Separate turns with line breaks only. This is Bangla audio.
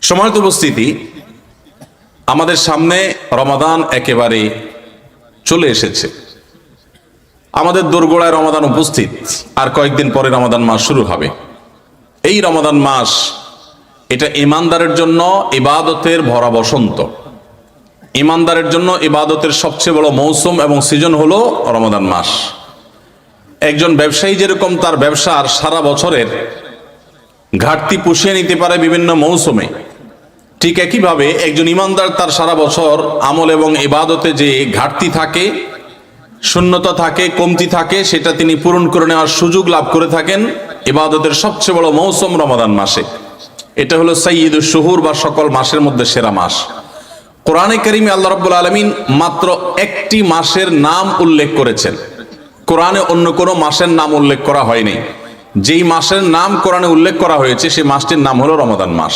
সম্মানিত উপস্থিতি, আমাদের সামনে রমাদান একেবারে চলে এসেছে। আমাদের দোরগোড়ায় রমাদান উপস্থিত, আর কয়েকদিন পরে রমাদান মাস শুরু হবে। এই রমাদান মাস এটা ঈমানদারের জন্য ইবাদতের ভরা বসন্ত। ঈমানদারের জন্য ইবাদতের সবচেয়ে বড় মৌসুম এবং সিজন হলো রমাদান মাস। একজন ব্যবসায়ী যেরকম তার ব্যবসার সারা বছরের ঘাটতি পুষিয়ে নিতে পারে বিভিন্ন মৌসুমে, ঠিক একইভাবে একজন ঈমানদার তার সারা বছর আমল এবং ইবাদতে যে ঘাটতি থাকে, শূন্যতা থাকে, কমতি থাকে, সেটা তিনি পূরণ করে নেওয়ার সুযোগ লাভ করে থাকেন ইবাদতের সবচেয়ে বড় মৌসুম রমাদান মাসে। এটা হলো সাইয়্যিদুশ শুহুর বা সকল মাসের মধ্যে সেরা মাস। কোরআনে কারিমে আল্লাহ রাব্বুল আলামিন মাত্র একটি মাসের নাম উল্লেখ করেছেন, কোরআনে অন্য কোনো মাসের নাম উল্লেখ করা হয়নি। যেই মাসের নাম কোরআনে উল্লেখ করা হয়েছে সেই মাসটির নাম হলো রমাদান মাস।